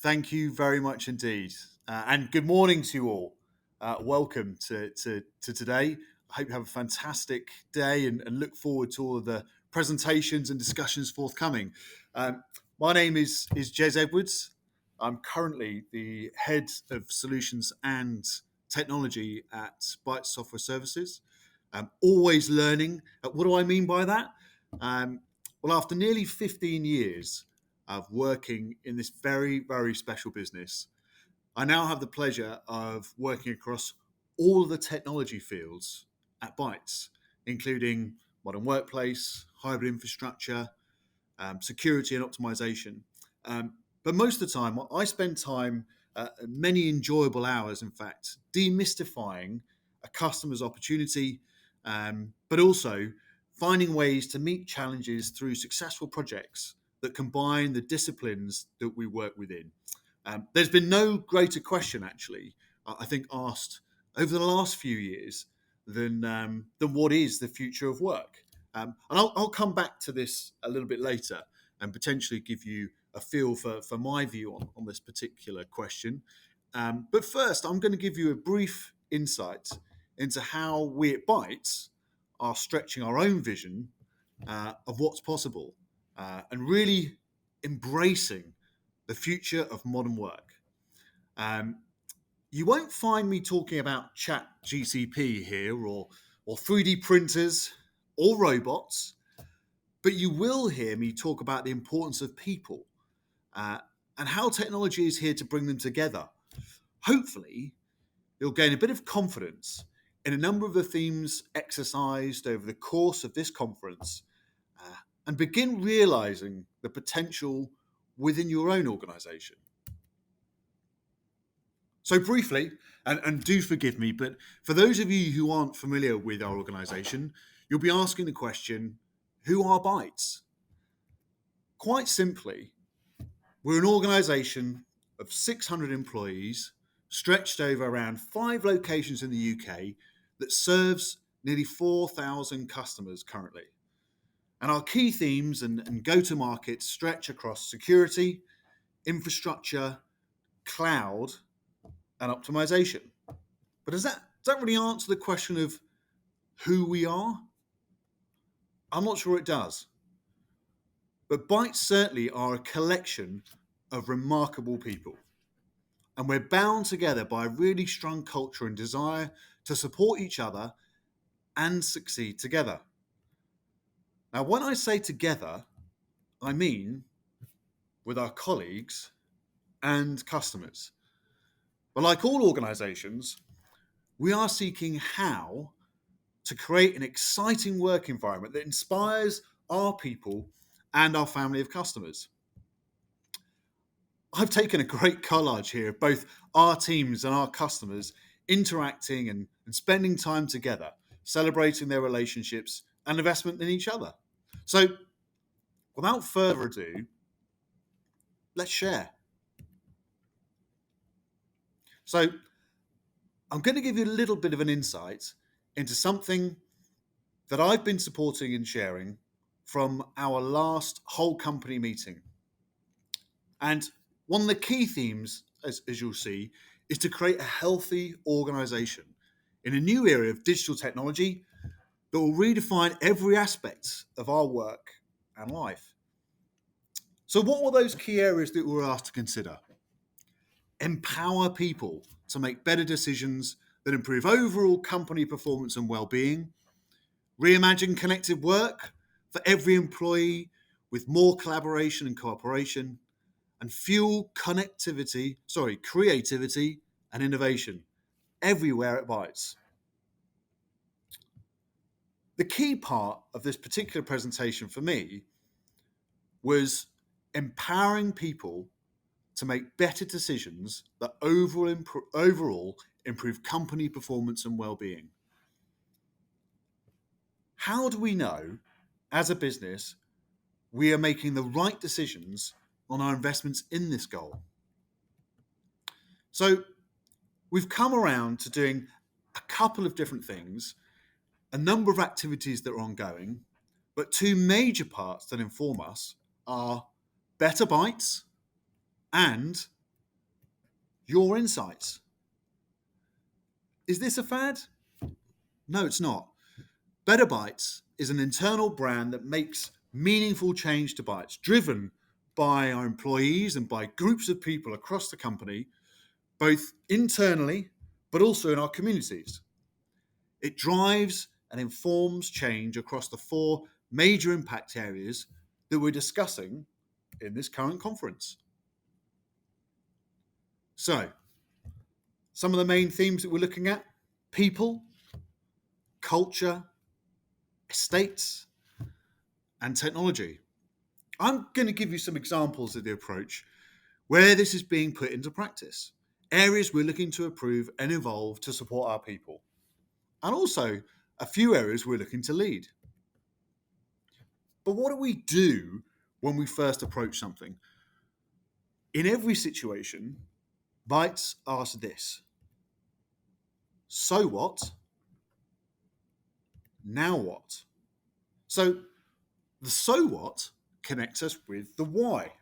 Thank you very much indeed. And good morning to you all. Welcome to today. I hope you have a fantastic day and look forward to all of the presentations and discussions forthcoming. Um, my name is Jez Edwards. I'm currently the Head of Solutions and Technology at Bytes Software Services. Always learning. What do I mean by that? Well, after nearly 15 years, of working in this very, very special business, I now have the pleasure of working across all of the technology fields at Bytes, including modern workplace, hybrid infrastructure, security and optimization. But most of the time, I spend time, many enjoyable hours, in fact, demystifying a customer's opportunity, but also finding ways to meet challenges through successful projects that combine the disciplines that we work within. There's been no greater question, actually, I think, asked over the last few years than what is the future of work. And I'll come back to this a little bit later and potentially give you a feel for my view on this particular question. But first, I'm going to give you a brief insight into how we at Bytes are stretching our own vision of what's possible and really embracing the future of modern work. You won't find me talking about Chat GCP here or 3D printers or robots, but you will hear me talk about the importance of people and how technology is here to bring them together. Hopefully, you'll gain a bit of confidence in a number of the themes exercised over the course of this conference and begin realizing the potential within your own organization. So briefly, and do forgive me, but for those of you who aren't familiar with our organization, you'll be asking the question, who are Bytes? Quite simply, we're an organization of 600 employees stretched over around 5 locations in the UK that serves nearly 4,000 customers currently. And our key themes and go-to-market stretch across security, infrastructure, cloud, and optimization. But does that really answer the question of who we are? I'm not sure it does. But Bytes certainly are a collection of remarkable people. And we're bound together by a really strong culture and desire to support each other and succeed together. Now, when I say together, I mean with our colleagues and customers. But like all organizations, we are seeking how to create an exciting work environment that inspires our people and our family of customers. I've taken a great collage here of both our teams and our customers interacting and spending time together, celebrating their relationships and investment in each other. So, without further ado, let's share. So, I'm going to give you a little bit of an insight into something that I've been supporting and sharing from our last whole company meeting. And one of the key themes, as you'll see, is to create a healthy organization in a new era of digital technology that will redefine every aspect of our work and life. So what were those key areas that we were asked to consider? Empower people to make better decisions that improve overall company performance and well-being. Reimagine connected work for every employee with more collaboration and cooperation. And fuel creativity and innovation everywhere at Bytes. The key part of this particular presentation for me was empowering people to make better decisions that overall improve company performance and well-being. How do we know, as a business, we are making the right decisions on our investments in this goal? So we've come around to doing a couple of different things, a number of activities that are ongoing, but 2 major parts that inform us are Better Bytes and your insights. Is this a fad? No, it's not. Better Bytes is an internal brand that makes meaningful change to Bytes, driven by our employees and by groups of people across the company, both internally but also in our communities. It drives and informs change across the 4 major impact areas that we're discussing in this current conference. So, some of the main themes that we're looking at: people, culture, estates, and technology. I'm going to give you some examples of the approach where this is being put into practice, areas we're looking to improve and evolve to support our people, and also a few areas we're looking to lead. But what do we do when we first approach something? In every situation, Bytes asks this: so what? Now what? So the so what connects us with the why,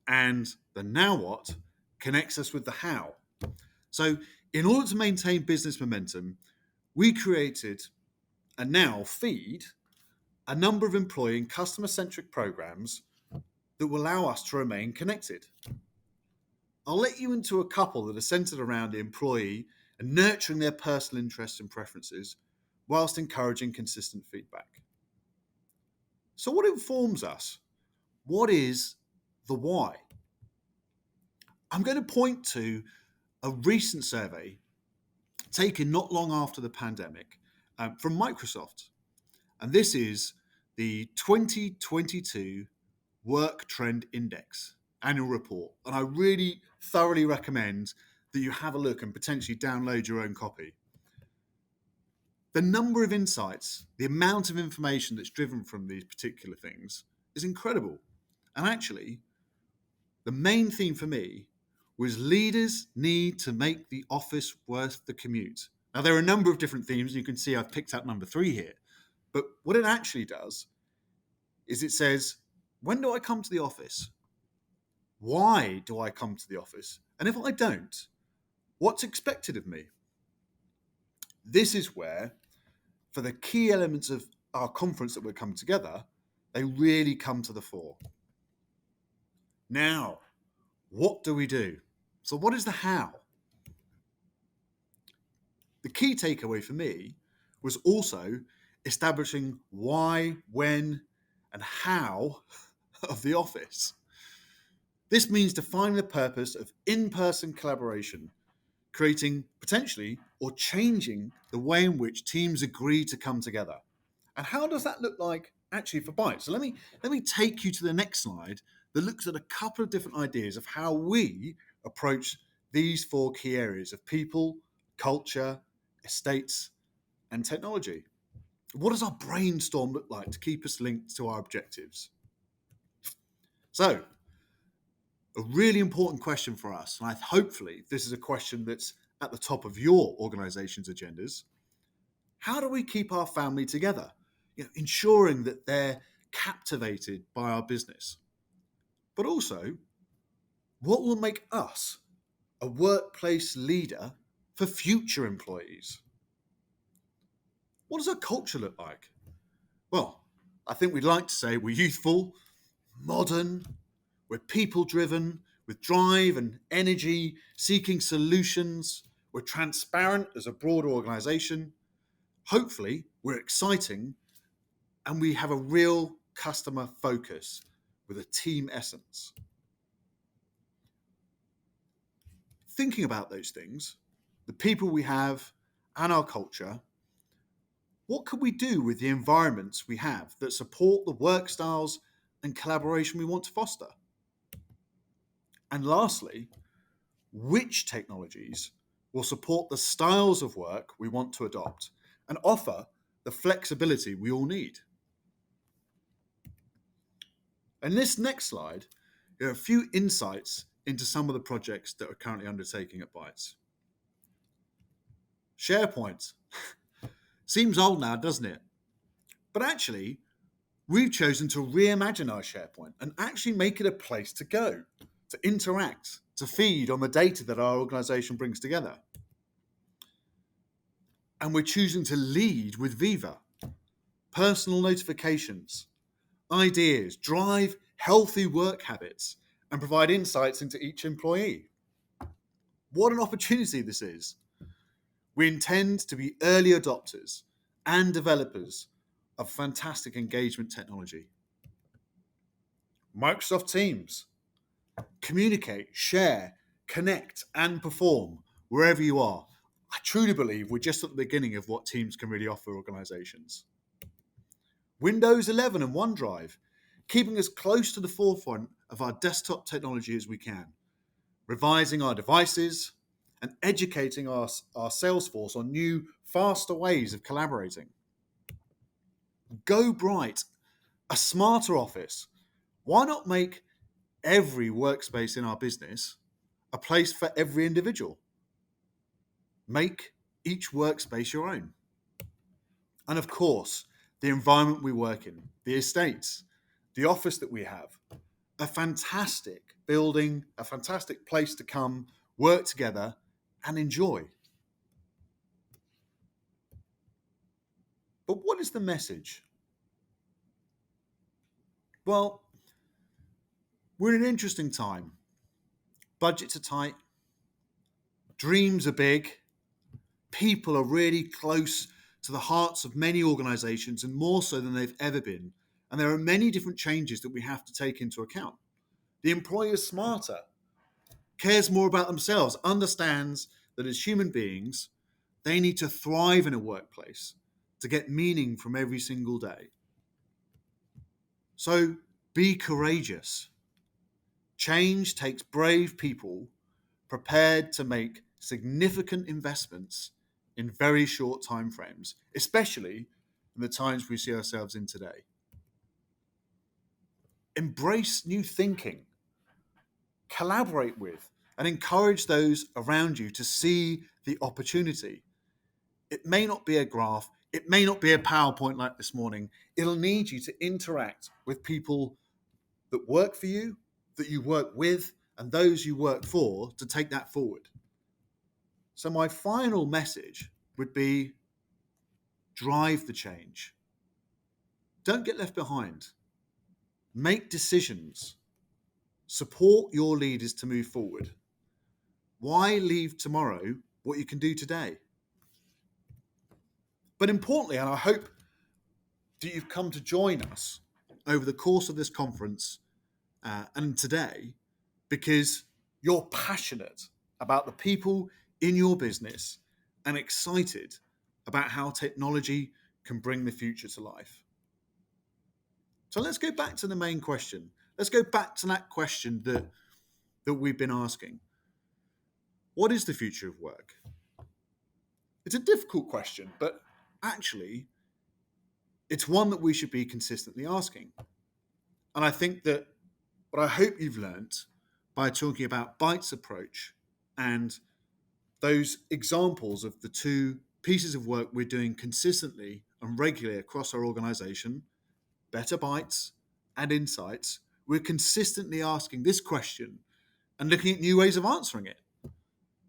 and the now what connects us with the how. So in order to maintain business momentum, we created and now feed a number of employee and customer-centric programs that will allow us to remain connected. I'll let you into a couple that are centered around the employee and nurturing their personal interests and preferences whilst encouraging consistent feedback. So what informs us? What is the why? I'm going to point to a recent survey taken not long after the pandemic from Microsoft. And this is the 2022 Work Trend Index annual report. And I really thoroughly recommend that you have a look and potentially download your own copy. The number of insights, the amount of information that's driven from these particular things is incredible. And actually, the main theme for me was leaders need to make the office worth the commute. Now, there are a number of different themes. You can see I've picked out number 3 here. But what it actually does is it says, when do I come to the office? Why do I come to the office? And if I don't, what's expected of me? This is where, for the key elements of our conference that we're coming together, they really come to the fore. Now, what do we do? So what is the how? The key takeaway for me was also establishing why, when, and how of the office. This means defining the purpose of in-person collaboration, creating potentially or changing the way in which teams agree to come together. And how does that look like actually for Bytes? So let me take you to the next slide that looks at a couple of different ideas of how we approach these 4 key areas of people, culture, estates, and technology. What does our brainstorm look like to keep us linked to our objectives? So, a really important question for us, and hopefully this is a question that's at the top of your organization's agendas: how do we keep our family together? Ensuring that they're captivated by our business. But also, what will make us a workplace leader for future employees? What does our culture look like? Well, I think we'd like to say we're youthful, modern, we're people-driven, with drive and energy, seeking solutions. We're transparent as a broader organization. Hopefully, we're exciting, and we have a real customer focus with a team essence. Thinking about those things, the people we have and our culture, what could we do with the environments we have that support the work styles and collaboration we want to foster? And lastly, which technologies will support the styles of work we want to adopt and offer the flexibility we all need? In this next slide, there are a few insights into some of the projects that are currently undertaking at Bytes. SharePoint. Seems old now, doesn't it? But actually, we've chosen to reimagine our SharePoint and actually make it a place to go to interact, to feed on the data that our organization brings together. And we're choosing to lead with Viva. Personal notifications, ideas, drive healthy work habits, and provide insights into each employee. What an opportunity this is. We intend to be early adopters and developers of fantastic engagement technology. Microsoft Teams. Communicate, share, connect, and perform wherever you are. I truly believe we're just at the beginning of what Teams can really offer organizations. Windows 11 and OneDrive, keeping us close to the forefront of our desktop technology as we can, revising our devices and educating our sales force on new, faster ways of collaborating. Go bright, a smarter office. Why not make every workspace in our business a place for every individual? Make each workspace your own. And of course, the environment we work in, the estates, the office that we have, a fantastic building, a fantastic place to come, work together, and enjoy. But what is the message? Well, we're in an interesting time. Budgets are tight, dreams are big, people are really close to the hearts of many organizations, and more so than they've ever been. And there are many different changes that we have to take into account. The employer is smarter, cares more about themselves, understands that as human beings, they need to thrive in a workplace to get meaning from every single day. So be courageous. Change takes brave people prepared to make significant investments in very short time frames, especially in the times we see ourselves in today. Embrace new thinking. Collaborate with and encourage those around you to see the opportunity. It may not be a graph, it may not be a PowerPoint like this morning. It'll need you to interact with people that work for you, that you work with, and those you work for to take that forward. So my final message would be drive the change. Don't get left behind. Make decisions. Support your leaders to move forward. Why leave tomorrow what you can do today? But importantly, and I hope that you've come to join us over the course of this conference and today, because you're passionate about the people in your business and excited about how technology can bring the future to life. So let's go back to the main question. Let's go back to that question that we've been asking. What is the future of work? It's a difficult question, but actually, it's one that we should be consistently asking. And I think that what I hope you've learnt by talking about Bytes' approach and those examples of the two pieces of work we're doing consistently and regularly across our organization, Better Bytes and Insights, we're consistently asking this question and looking at new ways of answering it.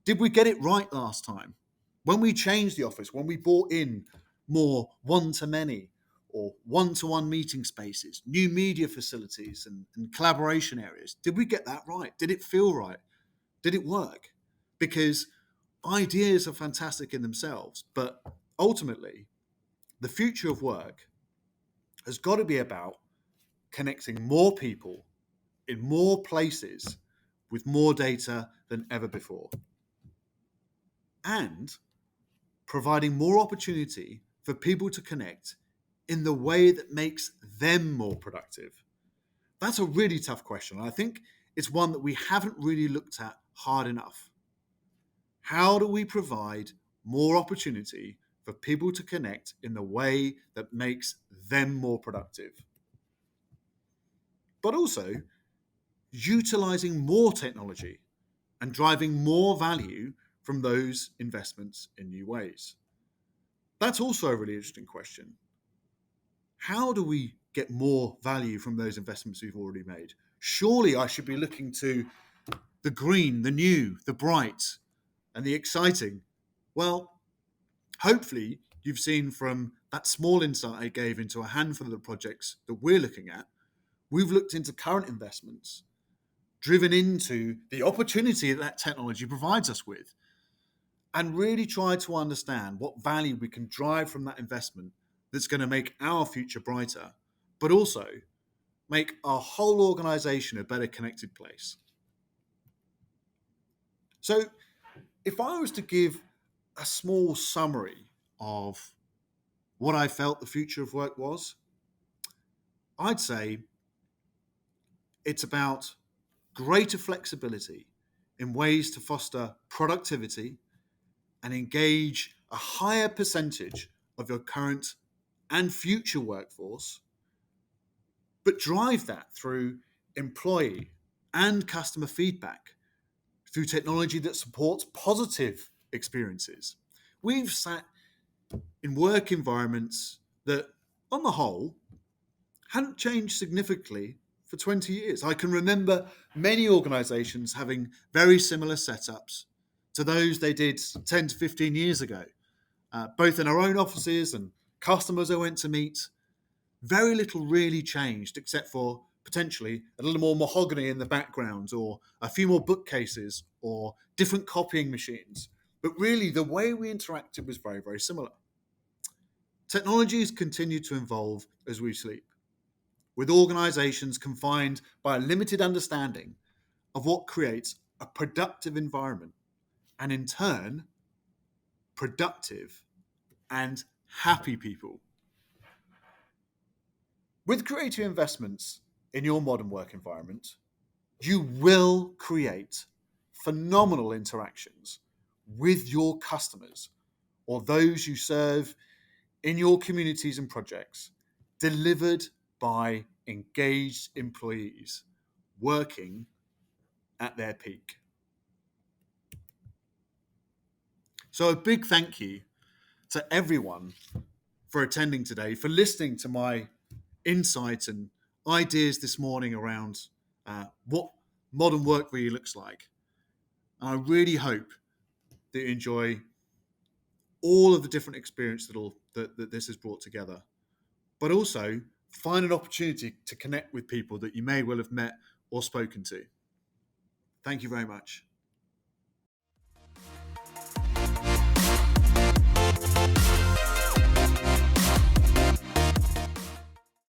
Did we get it right last time? When we changed the office, when we brought in more one-to-many or one-to-one meeting spaces, new media facilities and collaboration areas, did we get that right? Did it feel right? Did it work? Because ideas are fantastic in themselves, but ultimately, the future of work has got to be about connecting more people in more places with more data than ever before, and providing more opportunity for people to connect in the way that makes them more productive. That's a really tough question. I think it's one that we haven't really looked at hard enough. How do we provide more opportunity for people to connect in the way that makes them more productive? But also utilizing more technology and driving more value from those investments in new ways. That's also a really interesting question. How do we get more value from those investments we've already made? Surely I should be looking to the green, the new, the bright, and the exciting? Well, hopefully you've seen from that small insight I gave into a handful of the projects that we're looking at, we've looked into current investments, driven into the opportunity that technology provides us with, and really try to understand what value we can drive from that investment that's going to make our future brighter, but also make our whole organization a better connected place. So, if I was to give a small summary of what I felt the future of work was, I'd say it's about greater flexibility in ways to foster productivity and engage a higher percentage of your current and future workforce, but drive that through employee and customer feedback, through technology that supports positive experiences. We've sat in work environments that, on the whole, hadn't changed significantly for 20 years. I can remember many organizations having very similar setups to those they did 10 to 15 years ago, both in our own offices and customers I went to meet. Very little really changed except for potentially a little more mahogany in the background, or a few more bookcases, or different copying machines. But really, the way we interacted was very, very similar. Technologies continue to evolve as we sleep, with organizations confined by a limited understanding of what creates a productive environment, and in turn, productive and happy people. With creative investments in your modern work environment, you will create phenomenal interactions with your customers or those you serve in your communities and projects, delivered by engaged employees working at their peak. So a big thank you to everyone for attending today, for listening to my insights and ideas this morning around what modern work really looks like. And I really hope that you enjoy all of the different experience that this has brought together, but also find an opportunity to connect with people that you may well have met or spoken to. Thank you very much.